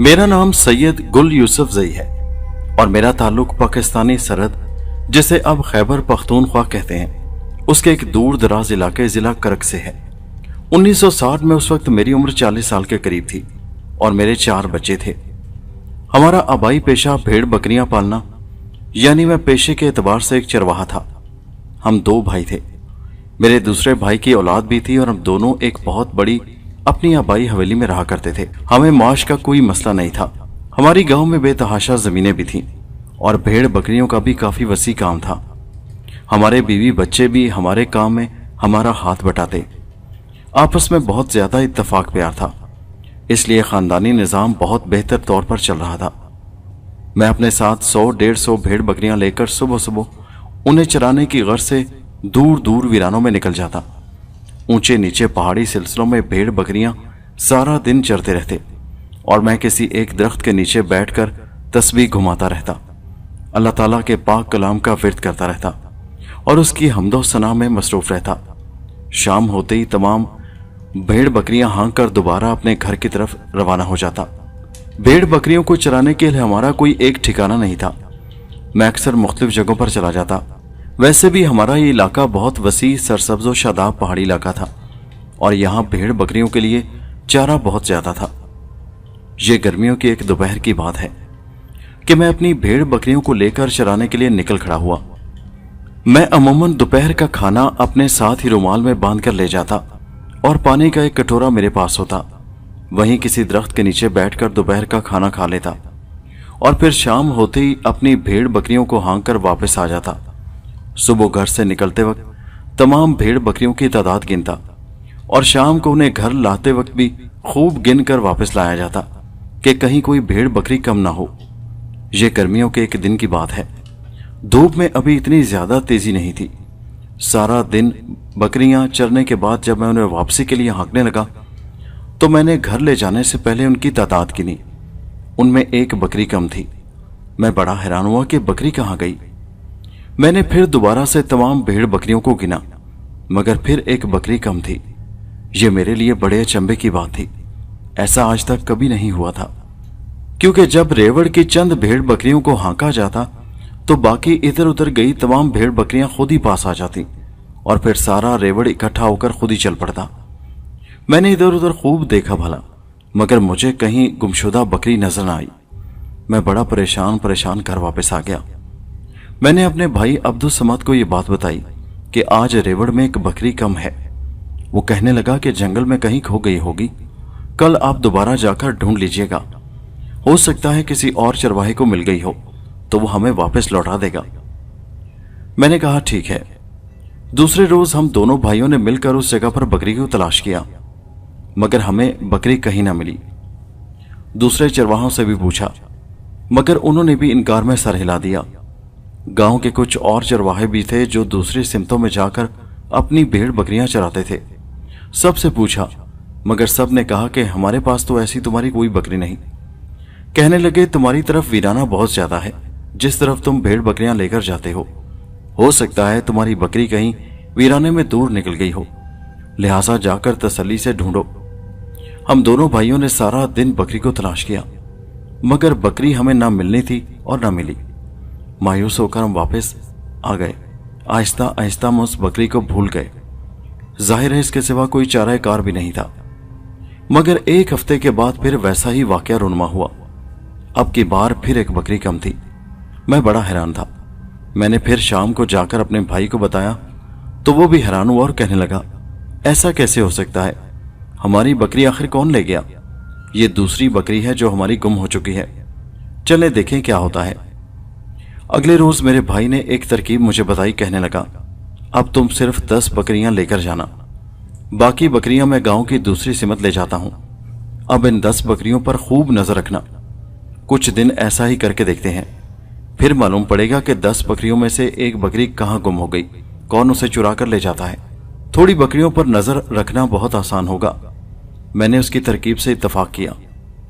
मेरा नाम सैयद गुल यूसुफ जई है और मेरा ताल्लुक पाकिस्तानी सरहद, जिसे अब खैबर पख्तूनख्वा कहते हैं, उसके एक दूर दराज इलाके जिला करक से है। 1960 में उस वक्त मेरी उम्र 40 साल के करीब थी और मेरे 4 बच्चे थे। हमारा आबाई पेशा भेड़ बकरियां पालना, यानी मैं पेशे के एतबार से एक चरवाहा था। हम 2 भाई थे। मेरे दूसरे भाई की औलाद भी थी और हम दोनों एक बहुत बड़ी अपनी आबाई हवेली में रहा करते थे। हमें माश का कोई मसला नहीं था। हमारी गांव में बेतहाशा जमीनें भी थीं और भेड़ बकरियों का भी काफी वसी काम था। हमारे बीवी बच्चे भी हमारे काम में हमारा हाथ बटाते। आपस में बहुत ज्यादा इत्तेफाक प्यार था, इसलिए खानदानी निजाम बहुत बेहतर तौर पर चल रहा था। मैं अपने साथ 100-150 भेड़ बकरियां लेकर सुबह सुबह उन्हें चराने की गर्ज से दूर दूर वीरानों में निकल जाता। ऊंचे नीचे पहाड़ी सिलसिलों में भेड़ बकरियां सारा दिन चरते रहते और मैं किसी एक दरख्त के नीचे बैठकर तस्बीह घुमाता रहता, अल्लाह ताला के पाक कलाम का विर्द करता रहता और उसकी हम्दो सना में मसरूफ रहता। शाम होते ही तमाम भेड़ बकरियां हाँक कर दोबारा अपने घर की तरफ रवाना हो जाता। भेड़ बकरियों को चराने के लिए हमारा कोई एक ठिकाना नहीं था। मैं अक्सर मुख्तलिफ जगहों पर चला जाता। वैसे भी हमारा ये इलाका बहुत वसी, सरसब्ज और शादाब पहाड़ी इलाका था और यहाँ भेड़ बकरियों के लिए चारा बहुत ज्यादा था। ये गर्मियों की एक दोपहर की बात है कि मैं अपनी भेड़ बकरियों को लेकर चराने के लिए निकल खड़ा हुआ। मैं अमूमन दोपहर का खाना अपने साथ ही रुमाल में बांध कर ले जाता और पानी का एक कटोरा मेरे पास होता। वहीं किसी दरख्त के नीचे बैठकर दोपहर का खाना खा लेता और फिर शाम होते ही अपनी भेड़ बकरियों को हाँक कर वापस आ जाता। सुबह घर से निकलते वक्त तमाम भेड़ बकरियों की तादाद गिनता और शाम को उन्हें घर लाते वक्त भी खूब गिन कर वापस लाया जाता कि कहीं कोई भेड़ बकरी कम ना हो। यह गर्मियों के एक दिन की बात है। धूप में अभी इतनी ज्यादा तेजी नहीं थी। सारा दिन बकरियां चरने के बाद जब मैं उन्हें वापसी के लिए हाँकने लगा तो मैंने घर ले जाने से पहले उनकी तादाद गिनी। उनमें एक बकरी कम थी। मैं बड़ा हैरान हुआ कि बकरी कहाँ गई। मैंने फिर दोबारा से तमाम भेड़ बकरियों को गिना, मगर फिर एक बकरी कम थी। यह मेरे लिए बड़े अचंभे की बात थी। ऐसा आज तक कभी नहीं हुआ था, क्योंकि जब रेवड़ की चंद भेड़ बकरियों को हाँका जाता तो बाकी इधर उधर गई तमाम भेड़ बकरियां खुद ही पास आ जाती और फिर सारा रेवड़ इकट्ठा होकर खुद ही चल पड़ता। मैंने इधर उधर खूब देखा भला, मगर मुझे कहीं गुमशुदा बकरी नजर न आई। मैं बड़ा परेशान घर वापस आ गया। मैंने अपने भाई अब्दुल समद को यह बात बताई कि आज रेवड़ में एक बकरी कम है। वो कहने लगा कि जंगल में कहीं खो गई होगी, कल आप दोबारा जाकर ढूंढ लीजिएगा। हो सकता है किसी और चरवाहे को मिल गई हो तो वो हमें वापस लौटा देगा। मैंने कहा ठीक है। दूसरे रोज हम दोनों भाइयों ने मिलकर उस जगह पर बकरी को तलाश किया, मगर हमें बकरी कहीं ना मिली। दूसरे चरवाहों से भी पूछा, मगर उन्होंने भी इनकार में सर हिला दिया। गांव के कुछ और चरवाहे भी थे जो दूसरी सिमतों में जाकर अपनी भेड़ बकरियां चराते थे। सबसे पूछा, मगर सब ने कहा कि हमारे पास तो ऐसी तुम्हारी कोई बकरी नहीं। कहने लगे तुम्हारी तरफ वीराना बहुत ज्यादा है, जिस तरफ तुम भेड़ बकरियां लेकर जाते हो सकता है तुम्हारी बकरी कहीं वीराने में दूर निकल गई हो, लिहाजा जाकर तसल्ली से ढूंढो। हम दोनों भाइयों ने सारा दिन बकरी को तलाश किया, मगर बकरी हमें ना मिलनी थी और ना मिली। मायूस होकर हम वापस आ गए। आहिस्ता आहिस्ता हम उस बकरी को भूल गए। जाहिर है इसके सिवा कोई चारा कार भी नहीं था। मगर एक हफ्ते के बाद फिर वैसा ही वाकया रुनमा हुआ। अब की बार फिर एक बकरी कम थी। मैं बड़ा हैरान था। मैंने फिर शाम को जाकर अपने भाई को बताया तो वो भी हैरान हुआ और कहने लगा, ऐसा कैसे हो सकता है? हमारी बकरी आखिर कौन ले गया? ये दूसरी बकरी है जो हमारी गुम हो चुकी है। चले देखें क्या होता है। अगले रोज मेरे भाई ने एक तरकीब मुझे बताई। कहने लगा, अब तुम सिर्फ 10 बकरियां लेकर जाना, बाकी बकरियां मैं गांव की दूसरी सिमत ले जाता हूं। अब इन 10 बकरियों पर खूब नजर रखना। कुछ दिन ऐसा ही करके देखते हैं, फिर मालूम पड़ेगा कि 10 बकरियों में से एक बकरी कहां गुम हो गई, कौन उसे चुरा कर ले जाता है। थोड़ी बकरियों पर नजर रखना बहुत आसान होगा। मैंने उसकी तरकीब से इत्तफाक किया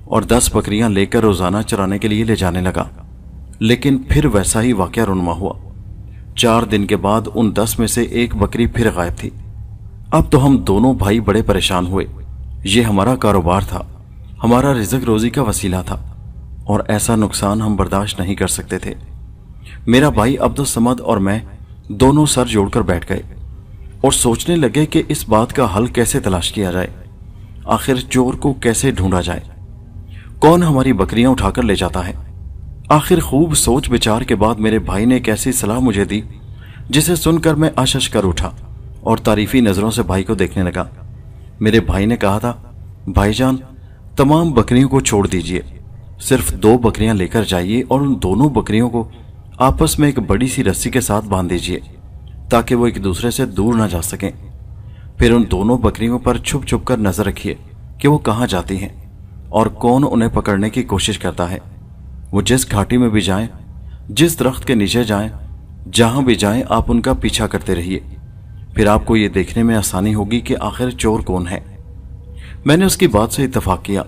और 10 बकरियां लेकर रोजाना चराने के लिए ले जाने लगा। लेकिन फिर वैसा ही वाकया रुनमा हुआ। 4 दिन के बाद उन 10 में से एक बकरी फिर गायब थी। अब तो हम दोनों भाई बड़े परेशान हुए। ये हमारा कारोबार था, हमारा रिज़्क रोज़ी का वसीला था और ऐसा नुकसान हम बर्दाश्त नहीं कर सकते थे। मेरा भाई अब्दुल समद और मैं दोनों सर जोड़कर बैठ गए और सोचने लगे कि इस बात का हल कैसे तलाश किया जाए। आखिर चोर को कैसे ढूंढा जाए, कौन हमारी बकरियां उठाकर ले जाता है। आखिर खूब सोच विचार के बाद मेरे भाई ने एक ऐसी सलाह मुझे दी जिसे सुनकर मैं आशश कर उठा और तारीफी नजरों से भाई को देखने लगा। मेरे भाई ने कहा था, भाईजान तमाम बकरियों को छोड़ दीजिए, सिर्फ 2 बकरियां लेकर जाइए और उन दोनों बकरियों को आपस में एक बड़ी सी रस्सी के साथ बांध दीजिए ताकि वो एक दूसरे से दूर ना जा सकें। फिर उन दोनों बकरियों पर छुप छुप कर नजर रखिए कि वो कहाँ जाती हैं और कौन उन्हें पकड़ने की कोशिश करता है। वो जिस घाटी में भी जाएं, जिस दरख्त के नीचे जाएं, जहां भी जाएं, आप उनका पीछा करते रहिए। फिर आपको ये देखने में आसानी होगी कि आखिर चोर कौन है। मैंने उसकी बात से इत्तेफाक किया।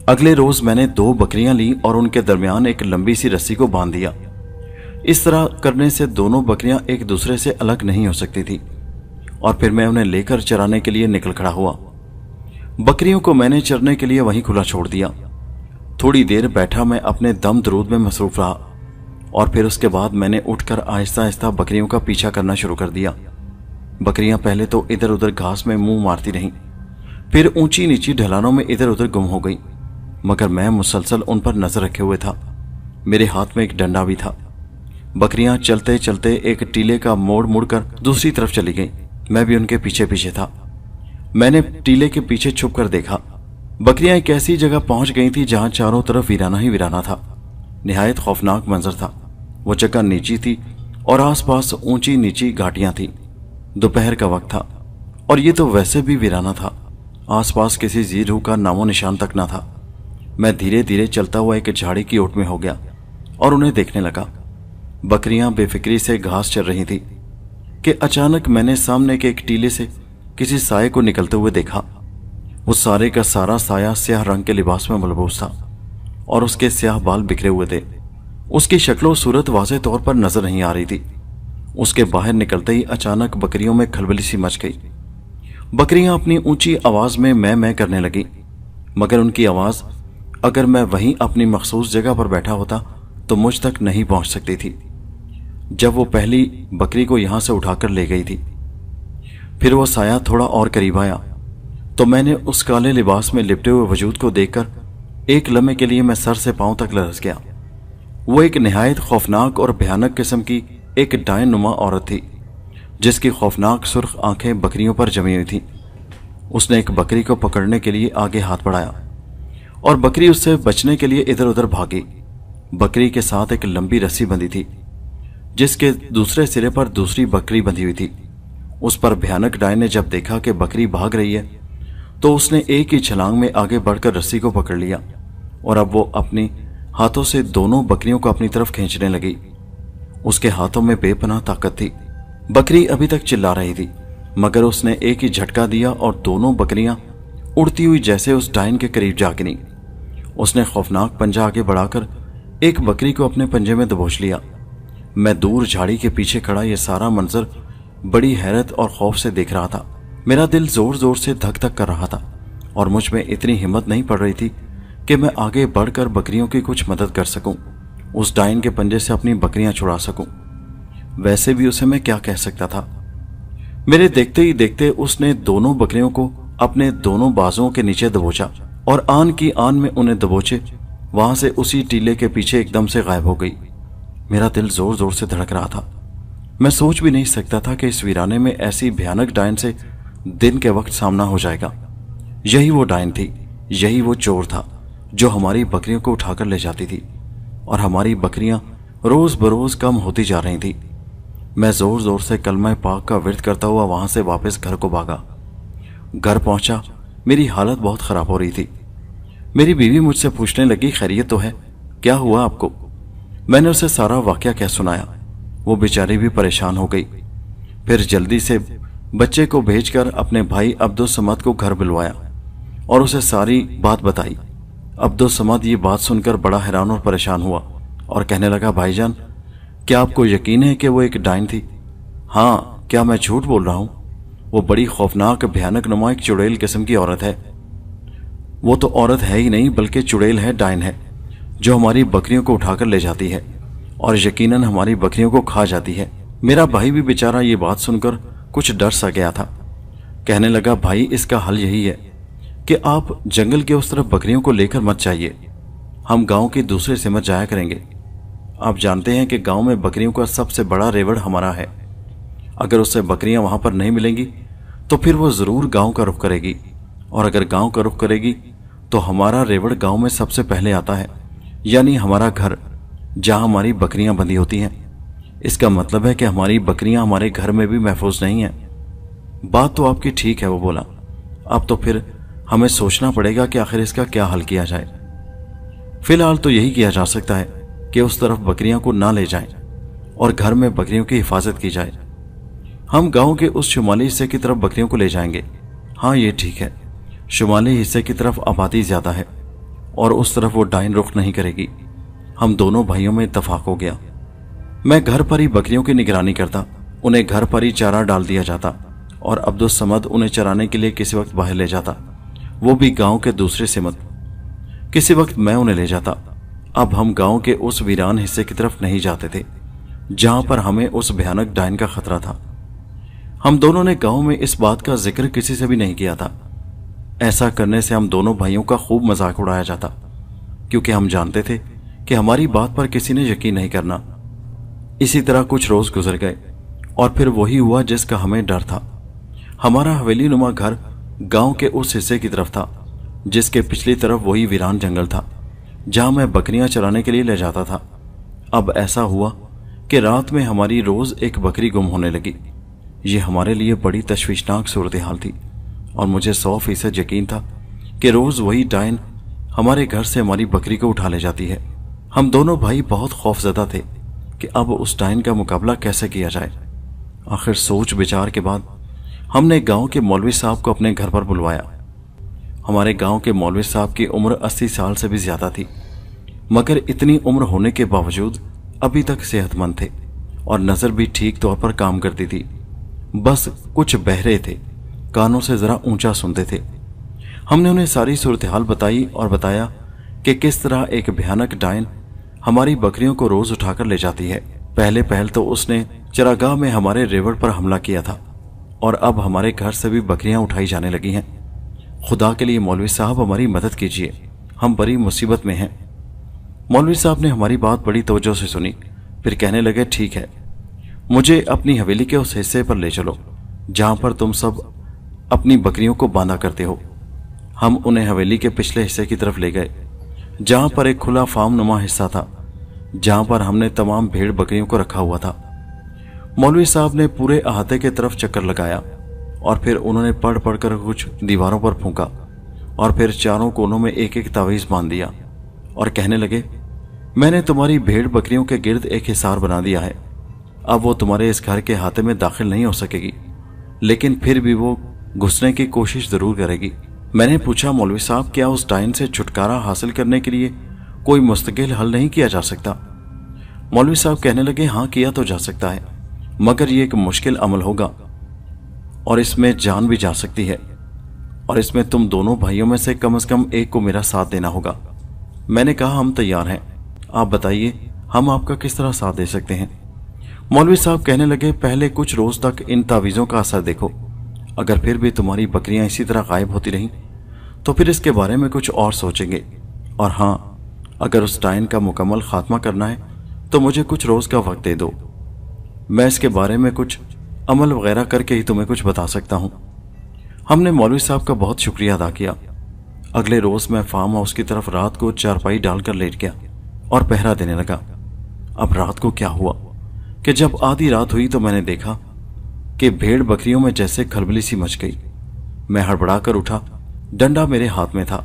अगले रोज मैंने 2 बकरियां ली और उनके दरमियान एक लंबी सी रस्सी को बांध दिया। इस तरह करने से दोनों बकरियां एक दूसरे से अलग नहीं हो सकती थी और फिर मैं उन्हें लेकर चराने के लिए निकल खड़ा हुआ। बकरियों को मैंने चरने के लिए वहीं खुला छोड़ दिया। थोड़ी देर बैठा मैं अपने दम दरूद में मसरूफ रहा और फिर उसके बाद मैंने उठकर आहिस्ता आहिस्ता बकरियों का पीछा करना शुरू कर दिया। बकरियां पहले तो इधर उधर घास में मुंह मारती रहीं, फिर ऊंची नीची ढलानों में इधर उधर गुम हो गई, मगर मैं मुसलसल उन पर नजर रखे हुए था। मेरे हाथ में एक डंडा भी था। बकरियां चलते चलते एक टीले का मोड़ मुड़कर दूसरी तरफ चली गईं। मैं भी उनके पीछे पीछे था। मैंने टीले के पीछे छुप कर देखा। बकरियां एक ऐसी जगह पहुंच गई थी जहां चारों तरफ वीराना ही वीराना था। निहायत खौफनाक मंजर था। वो जगह नीची थी और आसपास ऊंची नीची घाटियां थी। दोपहर का वक्त था और ये तो वैसे भी वीराना था। आसपास किसी जी रूह का नामो निशान तक ना था। मैं धीरे धीरे चलता हुआ एक झाड़ी की ओट में हो गया और उन्हें देखने लगा। बकरियां बेफिक्री से घास चर रही थी कि अचानक मैंने सामने के एक टीले से किसी साये को निकलते हुए देखा। उस सारे का सारा साया स्याह रंग के लिबास में मलबूस था और उसके स्याह बाल बिखरे हुए थे। उसकी शक्ल सूरत वाज़ेह तौर पर नजर नहीं आ रही थी। उसके बाहर निकलते ही अचानक बकरियों में खलबली सी मच गई। बकरियां अपनी ऊंची आवाज में मैं करने लगी, मगर उनकी आवाज अगर मैं वहीं अपनी मखसूस जगह पर बैठा होता तो मुझ तक नहीं पहुंच सकती थी। जब वो पहली बकरी को यहां से उठाकर ले गई थी, फिर वो साया थोड़ा और करीब आया तो मैंने उस काले लिबास में लिपटे हुए वजूद को देखकर एक लम्हे के लिए मैं सर से पांव तक लरस गया। वो एक निहायत खौफनाक और भयानक किस्म की एक डायन नुमा औरत थी जिसकी खौफनाक सुर्ख आंखें बकरियों पर जमी हुई थीं। उसने एक बकरी को पकड़ने के लिए आगे हाथ बढ़ाया और बकरी उससे बचने के लिए इधर उधर भागी। बकरी के साथ एक लंबी रस्सी बंधी थी जिसके दूसरे सिरे पर दूसरी बकरी बंधी हुई थी। उस पर भयानक डायन ने जब देखा कि बकरी भाग रही है तो उसने एक ही छलांग में आगे बढ़कर रस्सी को पकड़ लिया और अब वो अपनी हाथों से दोनों बकरियों को अपनी तरफ खींचने लगी। उसके हाथों में बेपनाह ताकत थी। बकरी अभी तक चिल्ला रही थी मगर उसने एक ही झटका दिया और दोनों बकरियां उड़ती हुई जैसे उस डायन के करीब जा गिरी। उसने खौफनाक पंजा आगे बढ़ाकर एक बकरी को अपने पंजे में दबोच लिया। मैं दूर झाड़ी के पीछे खड़ा यह सारा मंजर बड़ी हैरत और खौफ से देख रहा था। मेरा दिल जोर जोर से धक धक कर रहा था और मुझ में इतनी हिम्मत नहीं पड़ रही थी कि मैं आगे बढ़कर बकरियों की कुछ मदद कर सकूं, उस डायन के पंजे से अपनी बकरियां छुड़ा सकूं। वैसे भी उसे मैं क्या कह सकता था। मेरे देखते ही देखते उसने दोनों बकरियों को अपने दोनों बाजुओं के नीचे दबोचा और आन की आन में उन्हें दबोचे वहां से उसी टीले के पीछे एकदम से गायब हो गई। मेरा दिल जोर जोर से धड़क रहा था। मैं सोच भी नहीं सकता था कि इस वीराने में ऐसी भयानक डायन से दिन के वक्त सामना हो जाएगा। यही वो डायन थी, यही वो चोर था जो हमारी बकरियों को उठाकर ले जाती थी और हमारी बकरियां रोज बरोज कम होती जा रही थी। मैं जोर जोर से कलमा पाक का विर्द करता हुआ वहां से वापस घर को भागा। घर पहुंचा, मेरी हालत बहुत खराब हो रही थी। मेरी बीवी मुझसे पूछने लगी, खैरियत तो है, क्या हुआ आपको? मैंने उसे सारा वाकया क्या सुनाया। वो बेचारी भी परेशान हो गई। फिर जल्दी से बच्चे को भेजकर अपने भाई अब्दुल समद को घर बुलवाया और उसे सारी बात बताई। अब्दुल समद ये बात सुनकर बड़ा हैरान और परेशान हुआ और कहने लगा, भाईजान क्या आपको यकीन है कि वो एक डायन थी? हाँ, क्या मैं झूठ बोल रहा हूं? वो बड़ी खौफनाक भयानक नुमा एक चुड़ैल किस्म की औरत है। वो तो औरत है ही नहीं बल्कि चुड़ैल है, डायन है, जो हमारी बकरियों को उठाकर ले जाती है और यकीनन हमारी बकरियों को खा जाती है। मेरा भाई भी बेचारा ये बात सुनकर कुछ डर सा गया था। कहने लगा, भाई इसका हल यही है कि आप जंगल के उस तरफ बकरियों को लेकर मत जाइए, हम गांव के दूसरे सिमत जाया करेंगे। आप जानते हैं कि गांव में बकरियों का सबसे बड़ा रेवड़ हमारा है। अगर उससे बकरियां वहां पर नहीं मिलेंगी तो फिर वो जरूर गांव का रुख करेगी, और अगर गांव का रुख करेगी तो हमारा रेवड़ गांव में सबसे पहले आता है, यानी हमारा घर, जहां हमारी बकरियां बंधी होती हैं। इसका मतलब है कि हमारी बकरियां हमारे घर में भी महफूज नहीं हैं। बात तो आपकी ठीक है, वो बोला। अब तो फिर हमें सोचना पड़ेगा कि आखिर इसका क्या हल किया जाए। फिलहाल तो यही किया जा सकता है कि उस तरफ बकरियां को ना ले जाएं और घर में बकरियों की हिफाजत की जाए। हम गांव के उस शुमाली हिस्से की तरफ बकरियों को ले जाएंगे। हाँ, ये ठीक है, शुमाली हिस्से की तरफ आबादी ज्यादा है और उस तरफ वो डायन रुख नहीं करेगी। हम दोनों भाइयों में इत्तफाक हो गया। मैं घर पर ही बकरियों की निगरानी करता, उन्हें घर पर ही चारा डाल दिया जाता और अब्दुस समद उन्हें चराने के लिए किसी वक्त बाहर ले जाता, वो भी गांव के दूसरे सिमत। किसी वक्त मैं उन्हें ले जाता। अब हम गांव के उस वीरान हिस्से की तरफ नहीं जाते थे जहां पर हमें उस भयानक डायन का खतरा था। हम दोनों ने गांव में इस बात का जिक्र किसी से भी नहीं किया था। ऐसा करने से हम दोनों भाइयों का खूब मजाक उड़ाया जाता, क्योंकि हम जानते थे कि हमारी बात पर किसी ने यकीन नहीं करना। इसी तरह कुछ रोज गुजर गए और फिर वही हुआ जिसका हमें डर था। हमारा हवेली नुमा घर गांव के उस हिस्से की तरफ था जिसके पिछली तरफ वही वीरान जंगल था जहां मैं बकरियां चराने के लिए ले जाता था। अब ऐसा हुआ कि रात में हमारी रोज एक बकरी गुम होने लगी। ये हमारे लिए बड़ी तशवीशनाक सूरत हाल थी और मुझे 100% यकीन था कि रोज वही डायन हमारे घर से हमारी बकरी को उठा ले जाती है। हम दोनों भाई बहुत खौफजदा थे कि अब उस डायन का मुकाबला कैसे किया जाए। आखिर सोच विचार के बाद हमने गांव के मौलवी साहब को अपने घर पर बुलवाया। हमारे गांव के मौलवी साहब की उम्र 80 साल से भी ज्यादा थी, मगर इतनी उम्र होने के बावजूद अभी तक सेहतमंद थे और नजर भी ठीक तौर पर काम करती थी। बस कुछ बहरे थे, कानों से जरा ऊंचा सुनते थे। हमने उन्हें सारी सूरत हाल बताई और बताया कि किस तरह एक भयानक डायन हमारी बकरियों को रोज उठाकर ले जाती है। पहले तो उसने चरागाह में हमारे रेवड़ पर हमला किया था और अब हमारे घर से भी बकरियां उठाई जाने लगी हैं। खुदा के लिए मौलवी साहब हमारी मदद कीजिए, हम बड़ी मुसीबत में हैं। मौलवी साहब ने हमारी बात बड़ी तवज्जो से सुनी, फिर कहने लगे, ठीक है, मुझे अपनी हवेली के उस हिस्से पर ले चलो जहां पर तुम सब अपनी बकरियों को बांधा करते हो। हम उन्हें हवेली के पिछले हिस्से की तरफ ले गए जहां पर एक खुला फार्म नुमा हिस्सा था जहां पर हमने तमाम भेड़ बकरियों को रखा हुआ था। मौलवी साहब ने पूरे अहाते के तरफ चक्कर लगाया और फिर उन्होंने पढ़ कर कुछ दीवारों पर फूंका और फिर चारों कोनों में एक एक तावीज बांध दिया और कहने लगे, मैंने तुम्हारी भेड़ बकरियों के गिर्द एक हिसार बना दिया है। अब वो तुम्हारे इस घर के अहाते में दाखिल नहीं हो सकेगी, लेकिन फिर भी वो घुसने की कोशिश जरूर करेगी। मैंने पूछा, मौलवी साहब, क्या उस डायन से छुटकारा हासिल करने के लिए कोई मुस्तकिल हल नहीं किया जा सकता? मौलवी साहब कहने लगे, हाँ, किया तो जा सकता है, मगर ये एक मुश्किल अमल होगा और इसमें जान भी जा सकती है और इसमें तुम दोनों भाइयों में से कम एक को मेरा साथ देना होगा। मैंने कहा, हम तैयार हैं, आप बताइए हम आपका किस तरह साथ दे सकते हैं। मौलवी साहब कहने लगे, पहले कुछ रोज तक इन तावीज़ों का असर देखो। अगर फिर भी तुम्हारी बकरियां इसी तरह गायब होती रहीं तो फिर इसके बारे में कुछ और सोचेंगे। और हाँ, अगर उस डायन का मुकम्मल खात्मा करना है तो मुझे कुछ रोज का वक्त दे दो, मैं इसके बारे में कुछ अमल वगैरह करके ही तुम्हें कुछ बता सकता हूं। हमने मौलवी साहब का बहुत शुक्रिया अदा किया। अगले रोज मैं फार्म हाउस की तरफ रात को चारपाई डालकर लेट गया और पहरा देने लगा। अब रात को क्या हुआ कि जब आधी रात हुई तो मैंने देखा कि भेड़ बकरियों में जैसे खलबली सी मच गई। मैं हड़बड़ाकर उठा, डंडा मेरे हाथ में था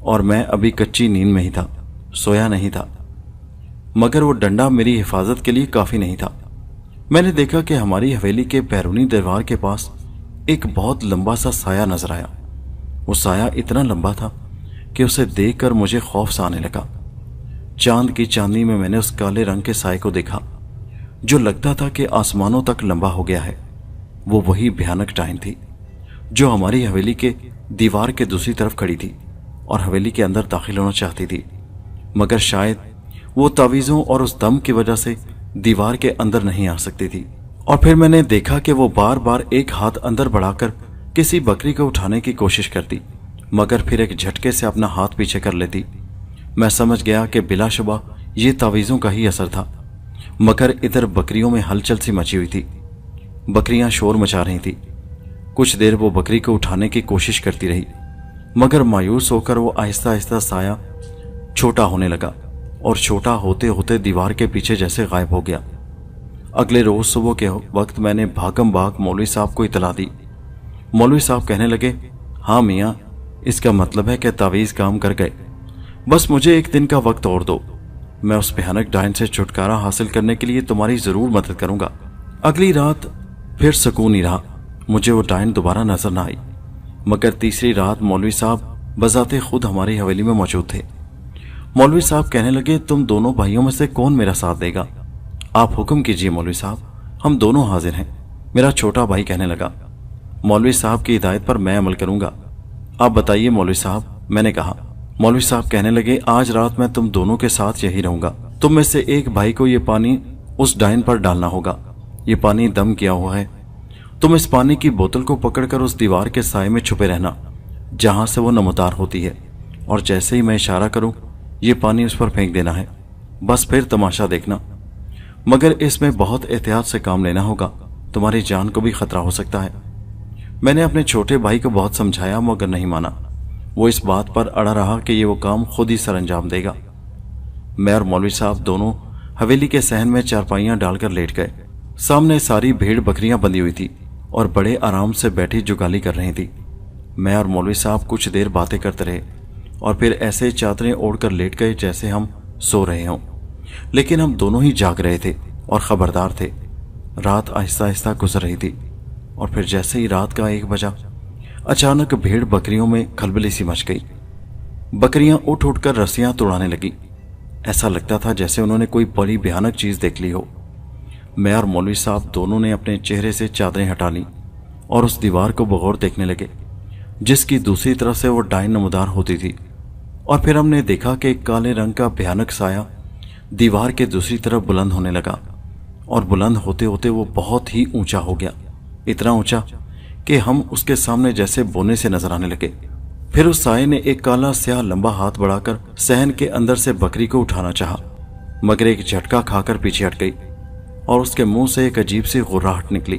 और मैं अभी कच्ची नींद में ही था, सोया नहीं था, मगर वो डंडा मेरी हिफाजत के लिए काफी नहीं था। मैंने देखा कि हमारी हवेली के बैरूनी दीवार के पास एक बहुत लंबा सा साया नजर आया। वो साया इतना लंबा था कि उसे देखकर मुझे खौफ सा आने लगा। चांद की चांदनी में मैंने उस काले रंग के साए को देखा जो लगता था कि आसमानों तक लंबा हो गया है। वो वही भयानक डायन थी जो हमारी हवेली के दीवार के दूसरी तरफ खड़ी थी اور حویلی کے اندر داخل ہونا چاہتی تھی، مگر شاید وہ تعویذوں اور اس دم کی وجہ سے دیوار کے اندر نہیں آ سکتی تھی۔ اور پھر میں نے دیکھا کہ وہ بار بار ایک ہاتھ اندر بڑھا کر کسی بکری کو اٹھانے کی کوشش کرتی، مگر پھر ایک جھٹکے سے اپنا ہاتھ پیچھے کر لیتی۔ میں سمجھ گیا کہ بلا شبہ یہ تعویذوں کا ہی اثر تھا، مگر ادھر بکریوں میں ہلچل سی مچی ہوئی تھی۔ بکریاں شور مچا رہی تھی۔ کچھ دیر وہ بکری کو اٹھانے کی کوشش کرتی رہی، مگر مایوس ہو کر وہ آہستہ آہستہ سایہ چھوٹا ہونے لگا اور چھوٹا ہوتے ہوتے دیوار کے پیچھے جیسے غائب ہو گیا۔ اگلے روز صبح کے وقت میں نے بھاگم بھاگ مولوی صاحب کو اطلاع دی۔ مولوی صاحب کہنے لگے، ہاں میاں، اس کا مطلب ہے کہ تعویذ کام کر گئے، بس مجھے ایک دن کا وقت اور دو، میں اس بھیانک ڈائن سے چھٹکارا حاصل کرنے کے لیے تمہاری ضرور مدد کروں گا۔ اگلی رات پھر سکون ہی رہا، مجھے وہ ڈائن دوبارہ نظر نہ آئی، مگر تیسری رات مولوی صاحب بذات خود ہماری حویلی میں موجود تھے۔ مولوی صاحب کہنے لگے، تم دونوں بھائیوں میں سے کون میرا ساتھ دے گا؟ آپ حکم کیجئے مولوی صاحب، ہم دونوں حاضر ہیں۔ میرا چھوٹا بھائی کہنے لگا، مولوی صاحب کی ہدایت پر میں عمل کروں گا، آپ بتائیے مولوی صاحب، میں نے کہا۔ مولوی صاحب کہنے لگے، آج رات میں تم دونوں کے ساتھ یہی رہوں گا، تم میں سے ایک بھائی کو یہ پانی اس ڈائن پر ڈالنا ہوگا، یہ پانی دم کیا ہوا ہے، تم اس پانی کی بوتل کو پکڑ کر اس دیوار کے سائے میں چھپے رہنا جہاں سے وہ نمودار ہوتی ہے، اور جیسے ہی میں اشارہ کروں یہ پانی اس پر پھینک دینا ہے، بس پھر تماشا دیکھنا، مگر اس میں بہت احتیاط سے کام لینا ہوگا، تمہاری جان کو بھی خطرہ ہو سکتا ہے۔ میں نے اپنے چھوٹے بھائی کو بہت سمجھایا مگر نہیں مانا، وہ اس بات پر اڑا رہا کہ یہ وہ کام خود ہی سر انجام دے گا۔ میں اور مولوی صاحب دونوں حویلی کے صحن میں چارپائیاں ڈال کر لیٹ گئے۔ سامنے ساری بھیڑ بکریاں بندھی ہوئی تھی اور بڑے آرام سے بیٹھی جگالی کر رہی تھی۔ میں اور مولوی صاحب کچھ دیر باتیں کرتے رہے اور پھر ایسے چادریں اوڑھ کر لیٹ گئے جیسے ہم سو رہے ہوں، لیکن ہم دونوں ہی جاگ رہے تھے اور خبردار تھے۔ رات آہستہ آہستہ گزر رہی تھی اور پھر جیسے ہی رات کا 1 بجا، اچانک بھیڑ بکریوں میں کھلبلی سی مچ گئی۔ بکریاں اٹھ اٹھ کر رسیاں توڑانے لگی، ایسا لگتا تھا جیسے انہوں نے کوئی بڑی بھیانک چیز دیکھ لی ہو۔ میں اور مولوی صاحب دونوں نے اپنے چہرے سے چادریں ہٹا لیں اور اس دیوار کو بغور دیکھنے لگے جس کی دوسری طرف سے وہ ڈائن نمودار ہوتی تھی، اور پھر ہم نے دیکھا کہ ایک کالے رنگ کا بھیانک سایہ دیوار کے دوسری طرف بلند ہونے لگا، اور بلند ہوتے ہوتے وہ بہت ہی اونچا ہو گیا، اتنا اونچا کہ ہم اس کے سامنے جیسے بونے سے نظر آنے لگے۔ پھر اس سائے نے ایک کالا سیاہ لمبا ہاتھ بڑھا کر صحن کے اندر سے بکری کو اٹھانا چاہا، مگر ایک جھٹکا کھا کر پیچھے ہٹ گئی اور اس کے منہ سے ایک عجیب سی غراہٹ نکلی۔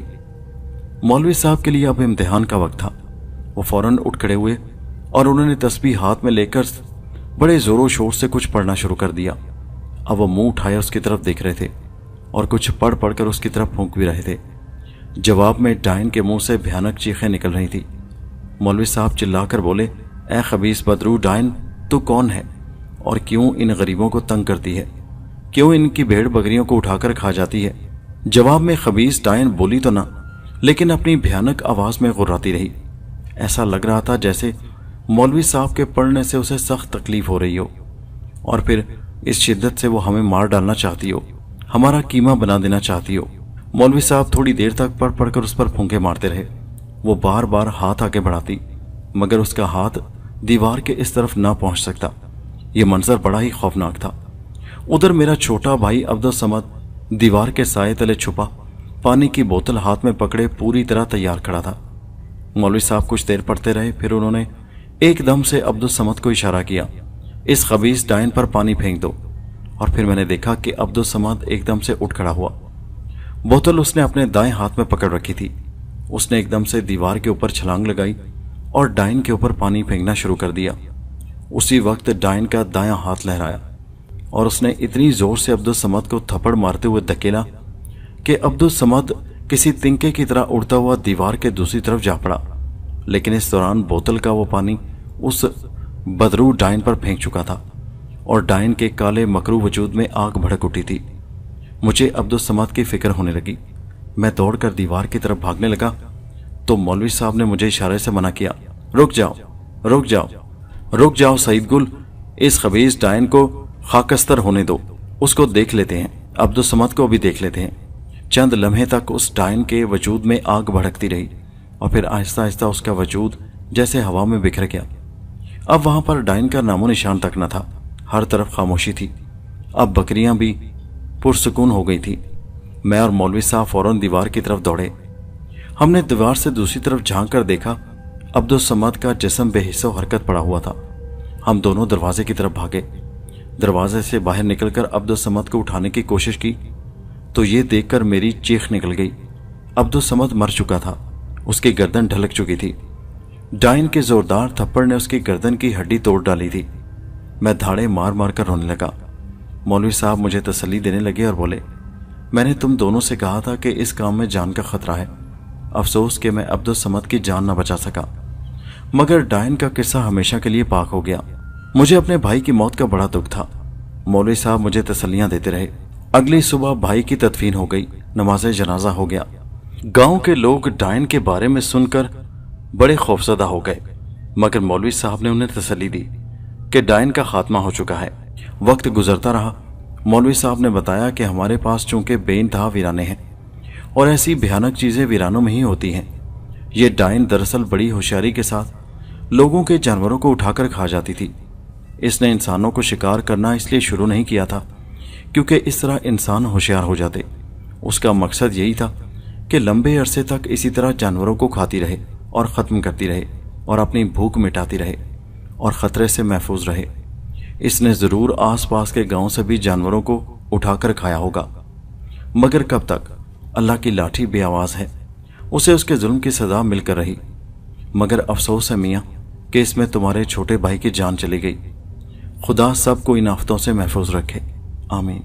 مولوی صاحب کے لیے اب امتحان کا وقت تھا، وہ فوراً اٹھ کھڑے ہوئے اور انہوں نے تسبیح ہاتھ میں لے کر بڑے زور و شور سے کچھ پڑھنا شروع کر دیا۔ اب وہ منہ اٹھائے اس کی طرف دیکھ رہے تھے اور کچھ پڑھ پڑھ کر اس کی طرف پھونک بھی رہے تھے۔ جواب میں ڈائن کے منہ سے بھیانک چیخیں نکل رہی تھی۔ مولوی صاحب چلا کر بولے، اے خبیث بدرو ڈائن، تو کون ہے اور کیوں ان غریبوں کو تنگ کرتی ہے؟ کیوں ان کی بھیڑ بکریوں کو اٹھا کر کھا جاتی ہے؟ جواب میں خبیث ڈائن بولی تو نہ، لیکن اپنی بھیانک آواز میں غراتی رہی۔ ایسا لگ رہا تھا جیسے مولوی صاحب کے پڑھنے سے اسے سخت تکلیف ہو رہی ہو، اور پھر اس شدت سے وہ ہمیں مار ڈالنا چاہتی ہو، ہمارا قیمہ بنا دینا چاہتی ہو۔ مولوی صاحب تھوڑی دیر تک پڑھ پڑھ کر اس پر پھونکے مارتے رہے۔ وہ بار بار ہاتھ آگے بڑھاتی، مگر اس کا ہاتھ دیوار کے اس طرف نہ پہنچ سکتا۔ یہ منظر بڑا ہی خوفناک تھا۔ ادھر میرا چھوٹا بھائی عبدالصمد دیوار کے سائے تلے چھپا، پانی کی بوتل ہاتھ میں پکڑے پوری طرح تیار کھڑا تھا۔ مولوی صاحب کچھ دیر پڑھتے رہے، پھر انہوں نے ایک دم سے عبدالصمد کو اشارہ کیا، اس خبیث ڈائن پر پانی پھینک دو، اور پھر میں نے دیکھا کہ عبدالصمد ایک دم سے اٹھ کھڑا ہوا۔ بوتل اس نے اپنے دائیں ہاتھ میں پکڑ رکھی تھی۔ اس نے ایک دم سے دیوار کے اوپر چھلانگ لگائی اور ڈائن کے اوپر پانی پھینکنا شروع کر دیا۔ اسی وقت ڈائن کا دایاں ہاتھ لہرایا اور اس نے اتنی زور سے عبدالصمد کو تھپڑ مارتے ہوئے دھکیلا کہ عبدالصمد کسی تنکے کی طرح اڑتا ہوا دیوار کے دوسری طرف جا پڑا، لیکن اس دوران بوتل کا وہ پانی اس بدرو ڈائن پر پھینک چکا تھا اور ڈائن کے کالے مکرو وجود میں آگ بھڑک اٹھی تھی۔ مجھے عبدالصمد کی فکر ہونے لگی۔ میں دوڑ کر دیوار کی طرف بھاگنے لگا تو مولوی صاحب نے مجھے اشارے سے منع کیا، رک جاؤ رک جاؤ رک جاؤ سعید گل، اس خبیث ڈائن کو خاکستر ہونے دو، اس کو دیکھ لیتے ہیں، عبدالصمد کو بھی دیکھ لیتے ہیں۔ چند لمحے تک اس ڈائن کے وجود میں آگ بھڑکتی رہی اور پھر آہستہ آہستہ اس کا وجود جیسے ہوا میں بکھر گیا۔ अब वहां पर डाइन का नामो निशान तक न था। हर तरफ खामोशी थी। अब बकरियां भी पुरसुकून हो गई थी। मैं और मौलवी साहब फौरन दीवार की तरफ दौड़े। हमने दीवार से दूसरी तरफ झांक कर देखा, अब्दुल समद का जिस्म बेहिस्सो हरकत पड़ा हुआ था। हम दोनों दरवाजे की तरफ भागे। दरवाजे से बाहर निकलकर अब्दुल समद को उठाने की कोशिश की तो ये देखकर मेरी चीख निकल गई। अब्दुल समद मर चुका था, उसकी गर्दन ढलक चुकी थी। डाइन के जोरदार थप्पड़ ने उसकी गर्दन की हड्डी तोड़ डाली थी। मैं धाड़े मार मार कर रोने लगा। मौलवी साहब मुझे तसल्ली देने लगे और बोले, मैंने तुम दोनों से कहा था कि इस काम में जान का खतरा है। अफसोस कि मैं अब्दुल समद की जान न बचा सका, मगर डाइन का किस्सा हमेशा के लिए पाक हो गया। मुझे अपने भाई की मौत का बड़ा दुख था। मौलवी साहब मुझे तसल्लियां देते रहे। अगली सुबह भाई की तदफीन हो गई, नमाज जनाजा हो गया। गांव के लोग डाइन के बारे में सुनकर बड़े खौफजदा हो गए, मगर मौलवी साहब ने उन्हें तसल्ली दी कि डाइन का खात्मा हो चुका है। वक्त गुजरता रहा। मौलवी साहब ने बताया कि हमारे पास चूंकि बेइंतहा वीराने हैं और ऐसी भयानक चीजें वीरानों में ही होती हैं। ये डाइन दरअसल बड़ी होशियारी के साथ लोगों के जानवरों को उठाकर खा जाती थी। इसने इंसानों को शिकार करना इसलिए शुरू नहीं किया था क्योंकि इस तरह इंसान होशियार हो जाते। उसका मकसद यही था कि लंबे अरसे तक इसी तरह जानवरों को खाती रहे और ख़त्म करती रहे और अपनी भूख मिटाती रहे और ख़तरे से महफूज रहे। इसने ज़रूर आसपास के गांव से भी जानवरों को उठाकर खाया होगा, मगर कब तक? अल्लाह की लाठी बेआवाज़ है, उसे उसके जुल्म की सज़ा मिलकर रही। मगर अफसोस है मियाँ कि इसमें तुम्हारे छोटे भाई की जान चली गई। खुदा सबको इन आफतों से महफूज रखे, आमीन।